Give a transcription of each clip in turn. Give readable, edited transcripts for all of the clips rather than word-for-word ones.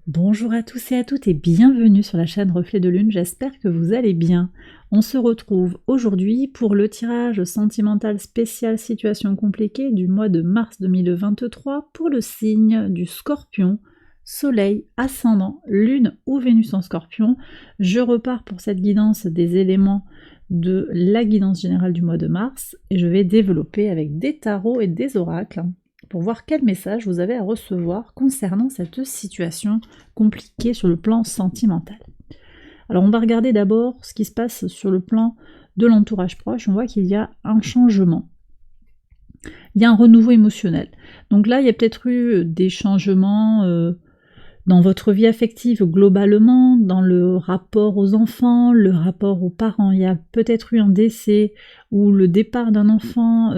Bonjour à tous et à toutes et bienvenue sur la chaîne Reflet de Lune, j'espère que vous allez bien. On se retrouve aujourd'hui pour le tirage sentimental spécial situation compliquée du mois de mars 2023 pour le signe du Scorpion, Soleil, Ascendant, Lune ou Vénus en Scorpion. Je repars pour cette guidance des éléments de la guidance générale du mois de mars et je vais développer avec des tarots et des oracles pour voir quel message vous avez à recevoir concernant cette situation compliquée sur le plan sentimental. Alors on va regarder d'abord ce qui se passe sur le plan de l'entourage proche. On voit qu'il y a un changement. Il y a un renouveau émotionnel. Donc là, il y a peut-être eu des changements dans votre vie affective globalement, dans le rapport aux enfants, le rapport aux parents. Il y a peut-être eu un décès ou le départ d'un enfant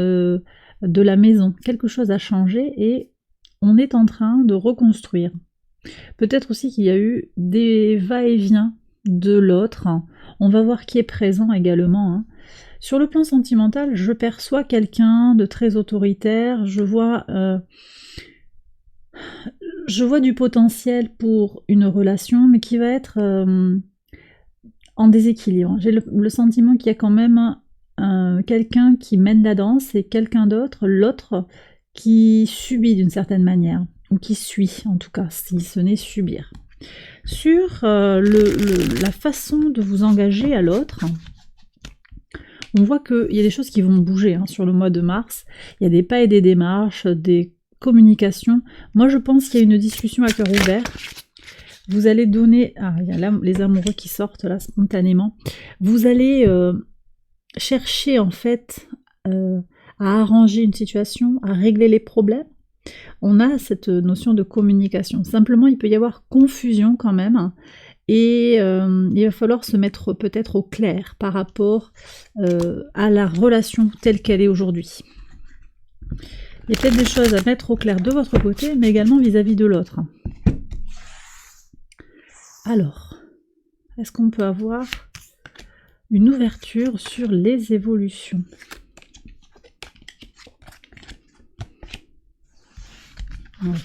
de la maison. Quelque chose a changé et on est en train de reconstruire. Peut-être aussi qu'il y a eu des va-et-vient de l'autre. On va voir qui est présent également, hein. Sur le plan sentimental, je perçois quelqu'un de très autoritaire, je vois du potentiel pour une relation, mais qui va être en déséquilibre. J'ai le sentiment qu'il y a quand même quelqu'un qui mène la danse et quelqu'un d'autre, l'autre, qui subit d'une certaine manière, ou qui suit en tout cas, si ce n'est subir. Sur la façon de vous engager à l'autre, on voit qu'il y a des choses qui vont bouger hein, sur le mois de mars. Il y a des pas et des démarches, des communications. Moi, je pense qu'il y a une discussion à cœur ouvert. Vous allez donner... Ah, il y a là les amoureux qui sortent là spontanément. Vous allez chercher en fait à arranger une situation, à régler les problèmes. On a cette notion de communication. Simplement, il peut y avoir confusion quand même. Et il va falloir se mettre peut-être au clair par rapport à la relation telle qu'elle est aujourd'hui. Il y a peut-être des choses à mettre au clair de votre côté, mais également vis-à-vis de l'autre. Alors, est-ce qu'on peut avoir une ouverture sur les évolutions ? Oui.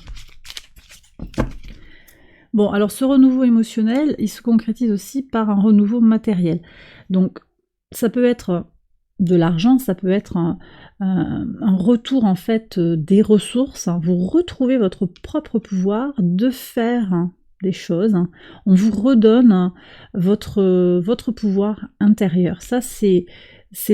Bon, alors ce renouveau émotionnel, il se concrétise aussi par un renouveau matériel. Donc, ça peut être de l'argent, ça peut être un retour en fait des ressources. Vous retrouvez votre propre pouvoir de faire des choses. On vous redonne votre pouvoir intérieur. Ça, c'est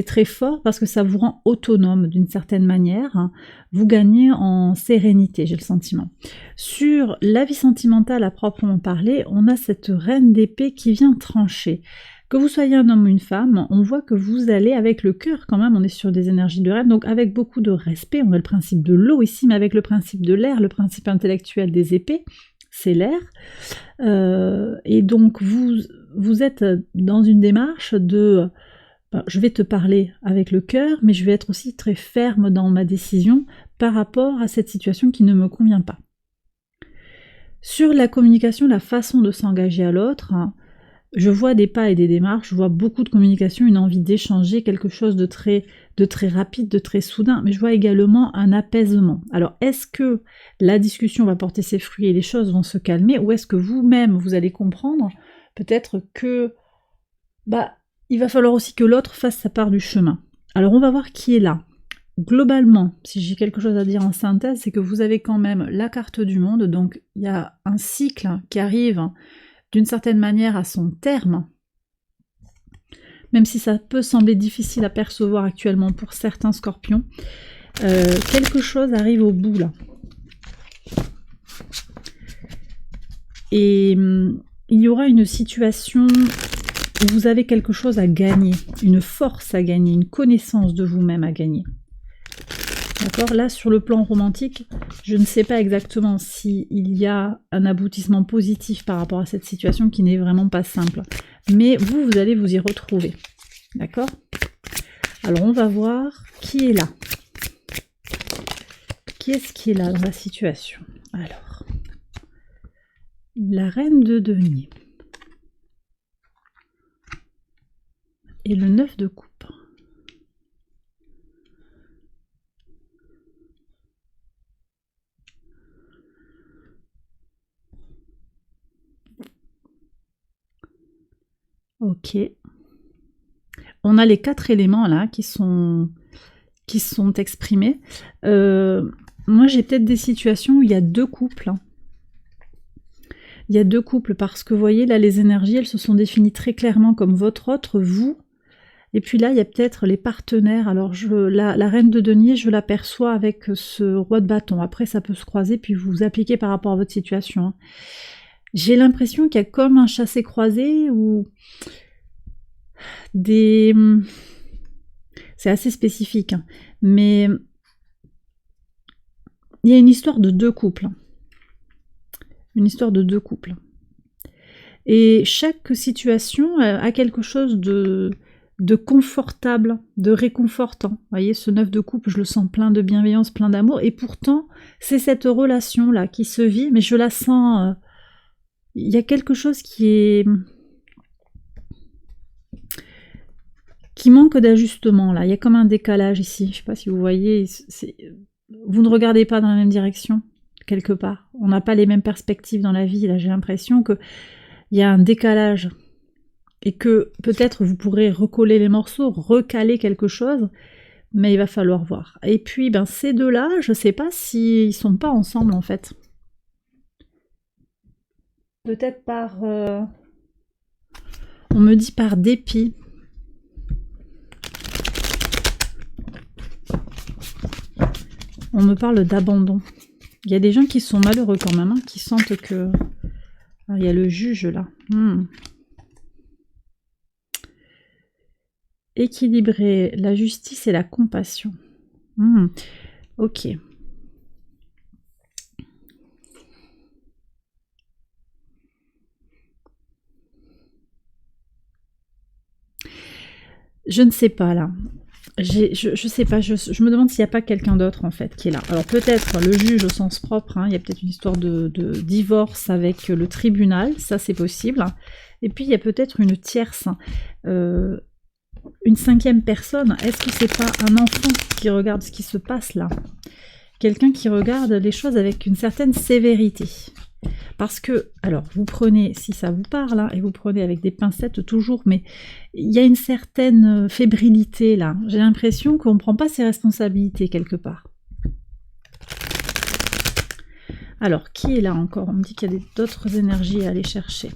très fort parce que ça vous rend autonome d'une certaine manière. Vous gagnez en sérénité, j'ai le sentiment. Sur la vie sentimentale à proprement parler, on a cette reine d'épée qui vient trancher. Que vous soyez un homme ou une femme, on voit que vous allez avec le cœur quand même, on est sur des énergies de reine, donc avec beaucoup de respect, on a le principe de l'eau ici, mais avec le principe de l'air, le principe intellectuel des épées, c'est l'air. Et donc vous êtes dans une démarche de... je vais te parler avec le cœur, mais je vais être aussi très ferme dans ma décision par rapport à cette situation qui ne me convient pas. Sur la communication, la façon de s'engager à l'autre, je vois des pas et des démarches, je vois beaucoup de communication, une envie d'échanger quelque chose de très rapide, de très soudain, mais je vois également un apaisement. Alors, est-ce que la discussion va porter ses fruits et les choses vont se calmer, ou est-ce que vous-même, vous allez comprendre peut-être que il va falloir aussi que l'autre fasse sa part du chemin. Alors, on va voir qui est là. Globalement, si j'ai quelque chose à dire en synthèse, c'est que vous avez quand même la carte du monde, donc il y a un cycle qui arrive d'une certaine manière à son terme, même si ça peut sembler difficile à percevoir actuellement pour certains scorpions, quelque chose arrive au bout là. Et il y aura une situation où vous avez quelque chose à gagner, une force à gagner, une connaissance de vous-même à gagner. D'accord ? Là, sur le plan romantique, je ne sais pas exactement s'il y a un aboutissement positif par rapport à cette situation qui n'est vraiment pas simple. Mais vous allez vous y retrouver. D'accord ? Alors, on va voir qui est là. Qui est-ce qui est là dans la situation ? Alors, la reine de denier. Et le 9 de coupe. Ok. On a les 4 éléments là qui sont exprimés. Moi, j'ai peut-être des situations où il y a 2 couples. Il y a 2 couples parce que vous voyez, là, les énergies, elles se sont définies très clairement comme votre autre, vous. Et puis là, il y a peut-être les partenaires. Alors, la reine de denier, je l'aperçois avec ce roi de bâton. Après, ça peut se croiser, puis vous appliquez par rapport à votre situation. Hein. J'ai l'impression qu'il y a comme un chassé-croisé ou des... C'est assez spécifique, hein. Mais il y a une histoire de 2 couples. Une histoire de 2 couples. Et chaque situation a quelque chose de confortable, de réconfortant. Vous voyez, ce 9 de coupe, je le sens plein de bienveillance, plein d'amour. Et pourtant, c'est cette relation-là qui se vit, mais je la sens... Il y a quelque chose qui manque d'ajustement, là. Il y a comme un décalage ici. Je ne sais pas si vous voyez. Vous ne regardez pas dans la même direction, quelque part. On n'a pas les mêmes perspectives dans la vie. Là, j'ai l'impression qu'il y a un décalage. Et que peut-être vous pourrez recoller les morceaux, recaler quelque chose, mais il va falloir voir. Et puis, ben, ces deux-là, je ne sais pas s'ils ne sont pas ensemble, en fait. Peut-être par... On me dit par dépit. On me parle d'abandon. Il y a des gens qui sont malheureux quand même, hein, qui sentent que... Ah, il y a le juge, là. Équilibrer la justice et la compassion. Ok. Je ne sais pas là. Je sais pas, je me demande s'il n'y a pas quelqu'un d'autre en fait qui est là. Alors peut-être le juge au sens propre, hein, il y a peut-être une histoire de divorce avec le tribunal, ça c'est possible. Et puis il y a peut-être une tierce, une 5e personne. Est-ce que c'est pas un enfant qui regarde ce qui se passe là? Quelqu'un qui regarde les choses avec une certaine sévérité. Parce que, alors, vous prenez, si ça vous parle, hein, et vous prenez avec des pincettes toujours, mais il y a une certaine fébrilité là. J'ai l'impression qu'on ne prend pas ses responsabilités quelque part. Alors, qui est là encore? On me dit qu'il y a d'autres énergies à aller chercher.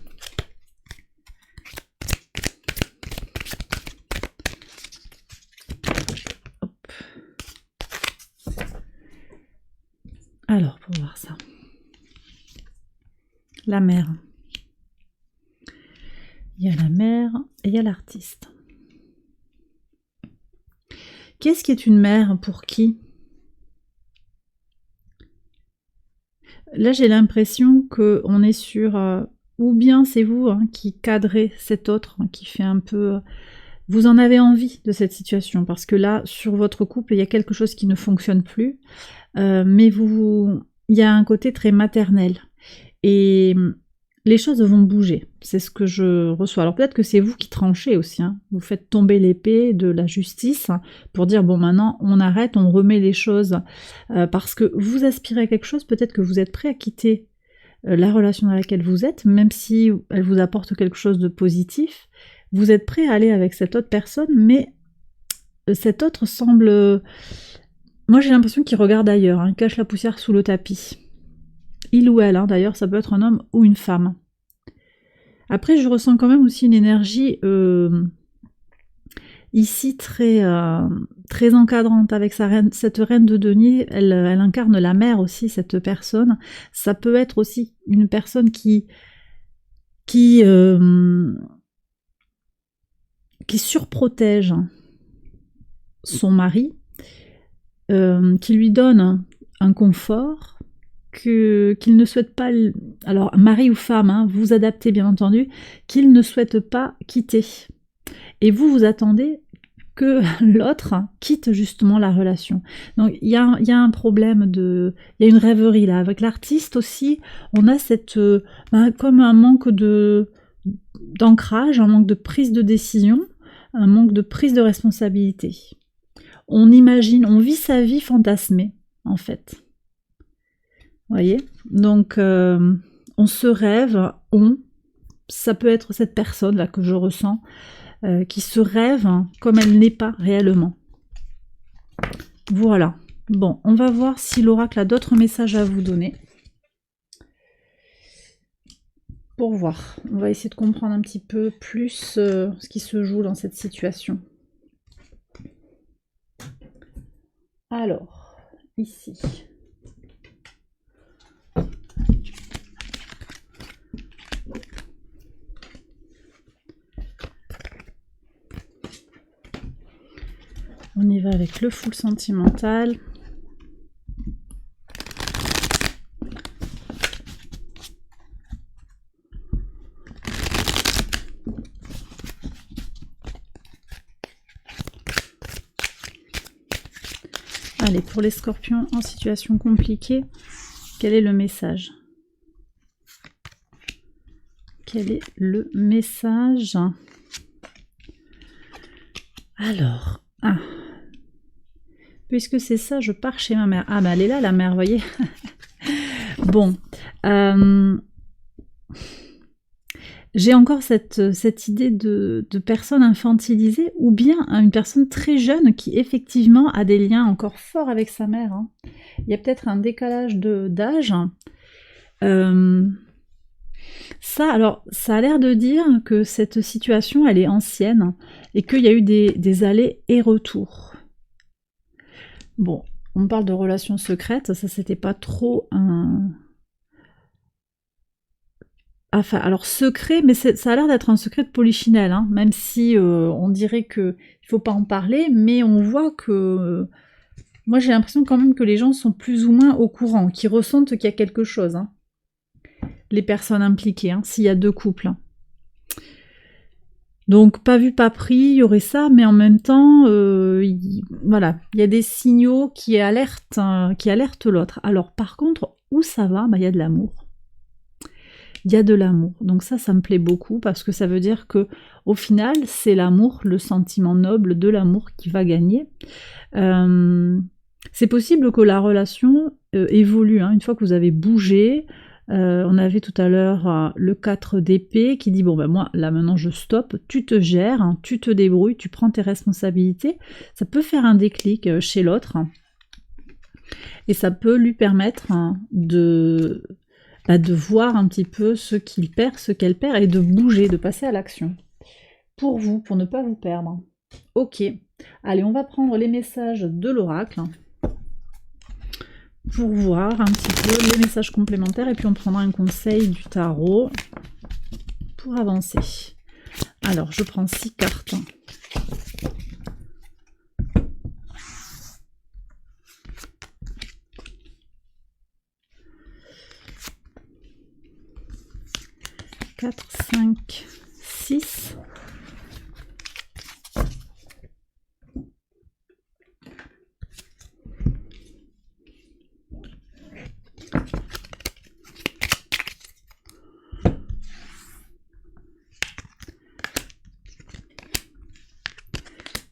Hop. Alors, pour voir ça. La mère. Il y a la mère et il y a l'artiste. Qu'est-ce qui est une mère pour qui? Là, j'ai l'impression qu'on est sur... ou bien c'est vous hein, qui cadrez cet autre, hein, qui fait un peu... vous en avez envie de cette situation, parce que là, sur votre couple, il y a quelque chose qui ne fonctionne plus, mais il y a un côté très maternel. Et les choses vont bouger, c'est ce que je reçois. Alors peut-être que c'est vous qui tranchez aussi, hein. Vous faites tomber l'épée de la justice pour dire bon maintenant on arrête, on remet les choses, parce que vous aspirez à quelque chose, peut-être que vous êtes prêt à quitter la relation dans laquelle vous êtes, même si elle vous apporte quelque chose de positif, vous êtes prêt à aller avec cette autre personne, mais cette autre semble... Moi j'ai l'impression qu'il regarde ailleurs, hein, cache la poussière sous le tapis. Il ou elle, hein, d'ailleurs, ça peut être un homme ou une femme. Après, je ressens quand même aussi une énergie ici très, très encadrante avec cette reine de denier. Elle incarne la mère aussi, cette personne. Ça peut être aussi une personne qui surprotège son mari, qui lui donne un confort, qu'il ne souhaite pas, alors mari ou femme, hein, vous adaptez bien entendu, qu'il ne souhaite pas quitter. Et vous attendez que l'autre quitte justement la relation. Donc il y a un problème il y a une rêverie là. Avec l'artiste aussi, on a comme un manque d'ancrage, un manque de prise de décision, un manque de prise de responsabilité. On imagine, on vit sa vie fantasmée, en fait. Vous voyez? Donc, on se rêve, ça peut être cette personne là que je ressens, qui se rêve comme elle n'est pas réellement. Voilà. Bon, on va voir si l'oracle a d'autres messages à vous donner. Pour voir. On va essayer de comprendre un petit peu plus ce qui se joue dans cette situation. Alors, ici. On y va avec le full sentimental. Allez, pour les scorpions en situation compliquée, quel est le message? Quel est le message? Alors, puisque c'est ça, je pars chez ma mère. Ah, bah elle est là, la mère, vous voyez. Bon. J'ai encore cette idée de personne infantilisée, ou bien une personne très jeune qui effectivement a des liens encore forts avec sa mère. Hein. Il y a peut-être un décalage d'âge. Ça, alors, ça a l'air de dire que cette situation, elle est ancienne, et qu'il y a eu des allers et retours. Bon, on parle de relations secrètes, ça c'était pas trop un... Enfin, alors secret, mais ça a l'air d'être un secret de polichinelle, hein, même si on dirait qu'il ne faut pas en parler, mais on voit que... moi j'ai l'impression quand même que les gens sont plus ou moins au courant, qu'ils ressentent qu'il y a quelque chose. Hein. Les personnes impliquées, hein, s'il y a deux couples. Hein. Donc pas vu, pas pris, il y aurait ça, mais en même temps, voilà, il y a des signaux qui alertent l'autre. Alors par contre, où ça va? Bah, il y a de l'amour. Il y a de l'amour. Donc ça me plaît beaucoup parce que ça veut dire que au final, c'est l'amour, le sentiment noble de l'amour qui va gagner. C'est possible que la relation évolue, hein, une fois que vous avez bougé. On avait tout à l'heure le 4 d'épée qui dit bon ben moi là maintenant je stoppe, tu te gères, hein, tu te débrouilles, tu prends tes responsabilités. Ça peut faire un déclic chez l'autre et ça peut lui permettre de voir un petit peu ce qu'il perd, ce qu'elle perd et de bouger, de passer à l'action. Pour vous, pour ne pas vous perdre. Ok, allez, on va prendre les messages de l'oracle pour voir un petit peu les messages complémentaires et puis on prendra un conseil du tarot pour avancer. Alors, je prends 6 cartes. Quatre, 5, 6.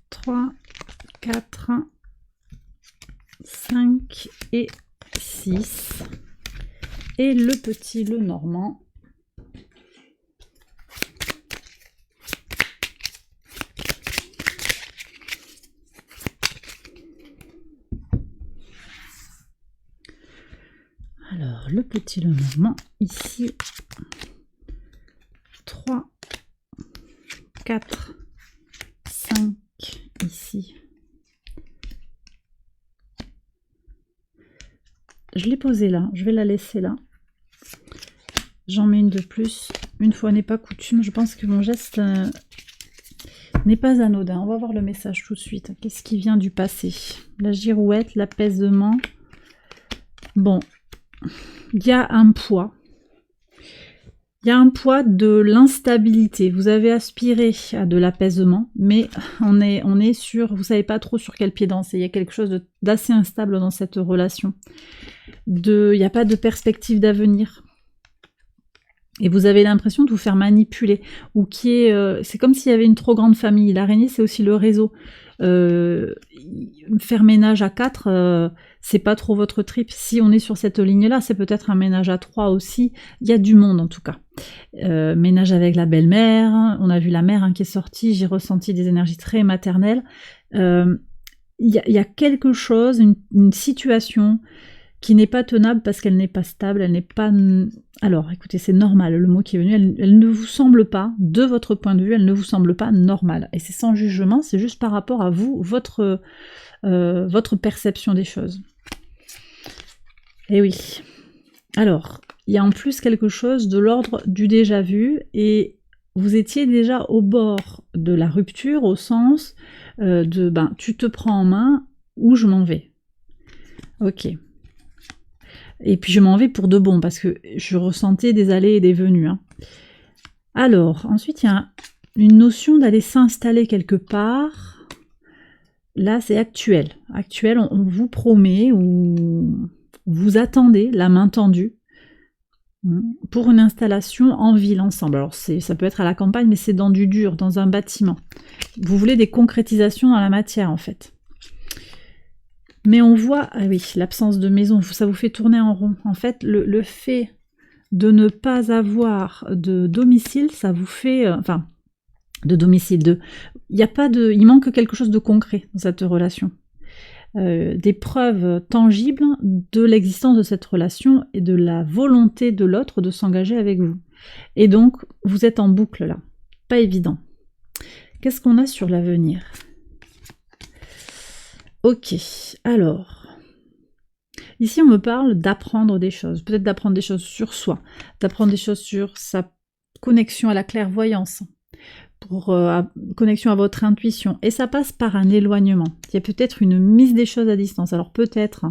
Trois, 4, 5 et 6. Et le petit, le normand. Alors, le petit, le normand, ici, 3, 4, 5, ici. Je l'ai posée là, je vais la laisser là. J'en mets une de plus. Une fois n'est pas coutume, je pense que mon geste n'est pas anodin. On va voir le message tout de suite. Qu'est-ce qui vient du passé? La girouette, l'apaisement. Bon, il y a un poids. Il y a un poids de l'instabilité. Vous avez aspiré à de l'apaisement, mais on est sur, vous savez pas trop sur quel pied danser. Il y a quelque chose d'assez instable dans cette relation. Il n'y a pas de perspective d'avenir. Et vous avez l'impression de vous faire manipuler. Ou c'est comme s'il y avait une trop grande famille. L'araignée, c'est aussi le réseau. Faire ménage à 4, c'est pas trop votre trip. Si on est sur cette ligne-là, c'est peut-être un ménage à 3 aussi. Il y a du monde en tout cas. Ménage avec la belle-mère, on a vu la mère qui est sortie, j'ai ressenti des énergies très maternelles. Il y a quelque chose, une situation qui n'est pas tenable parce qu'elle n'est pas stable, elle n'est pas... Alors, écoutez, c'est normal, le mot qui est venu, elle ne vous semble pas, de votre point de vue, elle ne vous semble pas normale. Et c'est sans jugement, c'est juste par rapport à vous, votre perception des choses. Et oui. Alors, il y a en plus quelque chose de l'ordre du déjà vu, et vous étiez déjà au bord de la rupture, au sens de, tu te prends en main, ou je m'en vais. Ok. Et puis je m'en vais pour de bon, parce que je ressentais des allées et des venues. Alors, ensuite, il y a une notion d'aller s'installer quelque part. Là, c'est actuel. Actuel, on vous promet, ou vous attendez, la main tendue, pour une installation en ville ensemble. Alors, ça peut être à la campagne, mais c'est dans du dur, dans un bâtiment. Vous voulez des concrétisations dans la matière, en fait. Mais on voit, ah oui, l'absence de maison, ça vous fait tourner en rond. En fait, le fait de ne pas avoir de domicile, ça vous fait... de domicile, il manque quelque chose de concret dans cette relation. Des preuves tangibles de l'existence de cette relation et de la volonté de l'autre de s'engager avec vous. Et donc, vous êtes en boucle là. Pas évident. Qu'est-ce qu'on a sur l'avenir ? Ok, alors, ici on me parle d'apprendre des choses, peut-être d'apprendre des choses sur soi, d'apprendre des choses sur sa connexion à la clairvoyance, pour connexion à votre intuition, et ça passe par un éloignement. Il y a peut-être une mise des choses à distance, alors peut-être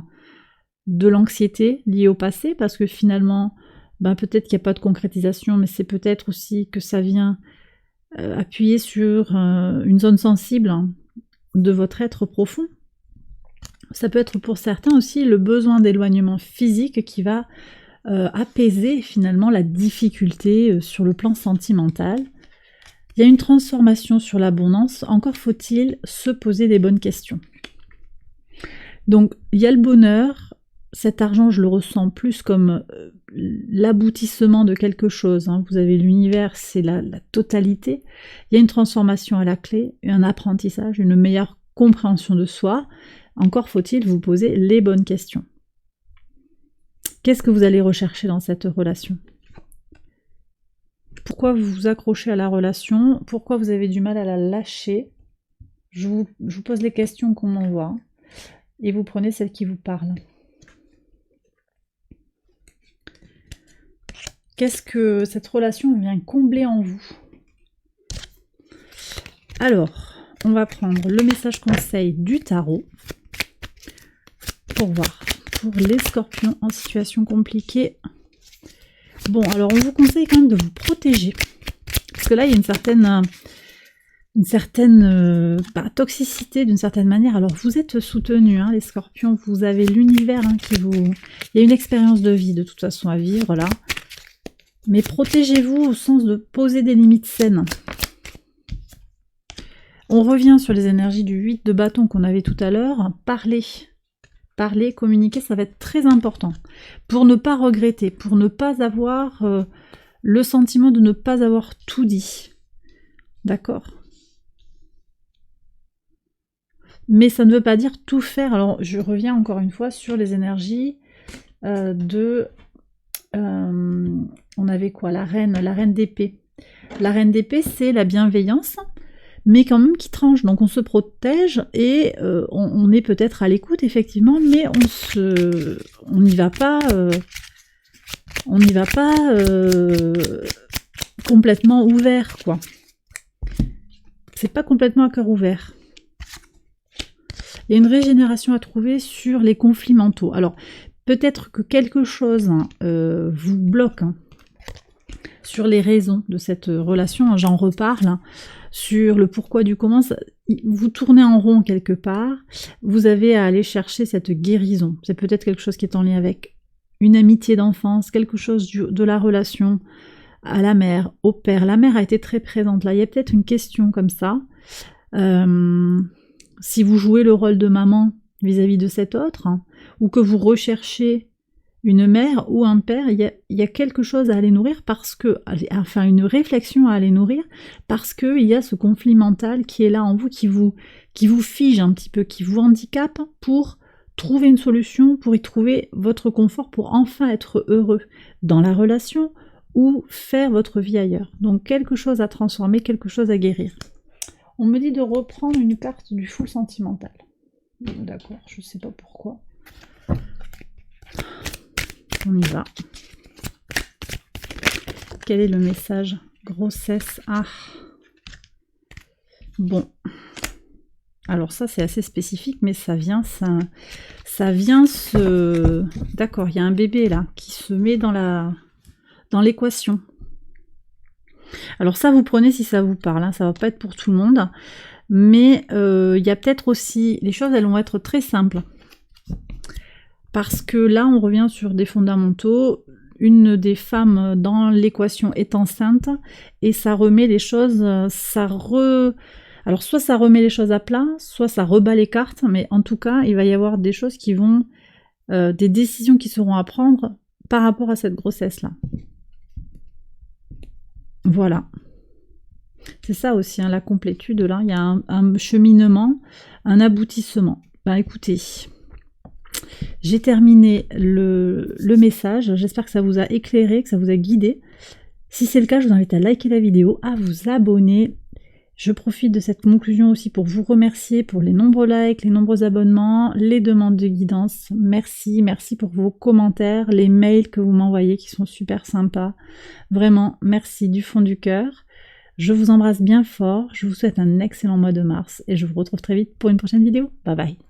de l'anxiété liée au passé, parce que finalement, peut-être qu'il n'y a pas de concrétisation, mais c'est peut-être aussi que ça vient appuyer sur une zone sensible de votre être profond. Ça peut être pour certains aussi le besoin d'éloignement physique qui va apaiser finalement la difficulté sur le plan sentimental. Il y a une transformation sur l'abondance, encore faut-il se poser des bonnes questions. Donc il y a le bonheur, cet argent je le ressens plus comme l'aboutissement de quelque chose. Vous avez l'univers, c'est la totalité. Il y a une transformation à la clé, un apprentissage, une meilleure compréhension de soi. Encore faut-il vous poser les bonnes questions. Qu'est-ce que vous allez rechercher dans cette relation ? Pourquoi vous vous accrochez à la relation ? Pourquoi vous avez du mal à la lâcher ? Je vous pose les questions qu'on m'envoie et vous prenez celles qui vous parlent. Qu'est-ce que cette relation vient combler en vous ? Alors, on va prendre le message conseil du tarot. Pour voir, pour les scorpions en situation compliquée. Bon, alors on vous conseille quand même de vous protéger. Parce que là, il y a une certaine toxicité d'une certaine manière. Alors vous êtes soutenus, les scorpions, vous avez l'univers qui vous... Il y a une expérience de vie de toute façon à vivre là. Mais protégez-vous au sens de poser des limites saines. On revient sur les énergies du 8 de bâton qu'on avait tout à l'heure. Parler, communiquer, ça va être très important. Pour ne pas regretter, pour ne pas avoir le sentiment de ne pas avoir tout dit. D'accord ? Mais ça ne veut pas dire tout faire. Alors, je reviens encore une fois sur les énergies on avait quoi ? La reine d'épée. La reine d'épée, c'est la bienveillance, mais quand même qui tranche. Donc on se protège et on est peut-être à l'écoute, effectivement, mais on n'y va pas complètement ouvert, quoi. C'est pas complètement à cœur ouvert. Il y a une régénération à trouver sur les conflits mentaux. Alors, peut-être que quelque chose vous bloque sur les raisons de cette relation, j'en reparle, sur le pourquoi du comment, vous tournez en rond quelque part, vous avez à aller chercher cette guérison. C'est peut-être quelque chose qui est en lien avec une amitié d'enfance, quelque chose de la relation à la mère, au père. La mère a été très présente là, il y a peut-être une question comme ça. Si vous jouez le rôle de maman, vis-à-vis de cet autre, hein, ou que vous recherchez une mère ou un père, il y a quelque chose à aller nourrir parce que, enfin une réflexion à aller nourrir parce qu'il y a ce conflit mental qui est là en vous, qui vous fige un petit peu, qui vous handicape pour trouver une solution, pour y trouver votre confort, pour enfin être heureux dans la relation ou faire votre vie ailleurs. Donc quelque chose à transformer, quelque chose à guérir. On me dit de reprendre une carte du full sentimental. D'accord, je sais pas pourquoi. On y va. Quel est le message? Grossesse. Ah. Bon. Alors ça c'est assez spécifique, mais ça vient se... D'accord, il y a un bébé là qui se met dans l'équation. Alors ça vous prenez si ça vous parle, hein, ça va pas être pour tout le monde, mais il y a peut-être aussi... Les choses elles vont être très simples. Parce que là on revient sur des fondamentaux. Une des femmes dans l'équation est enceinte et ça remet les choses... Alors soit ça remet les choses à plat, soit ça rebat les cartes, mais en tout cas, il va y avoir des choses qui vont... des décisions qui seront à prendre par rapport à cette grossesse-là. Voilà. C'est ça aussi, hein, la complétude, là, il y a un cheminement, un aboutissement. Ben écoutez, j'ai terminé le message, j'espère que ça vous a éclairé, que ça vous a guidé. Si c'est le cas, je vous invite à liker la vidéo, à vous abonner. Je profite de cette conclusion aussi pour vous remercier pour les nombreux likes, les nombreux abonnements, les demandes de guidance. Merci, merci pour vos commentaires, les mails que vous m'envoyez qui sont super sympas. Vraiment, merci du fond du cœur. Je vous embrasse bien fort, je vous souhaite un excellent mois de mars et je vous retrouve très vite pour une prochaine vidéo. Bye bye.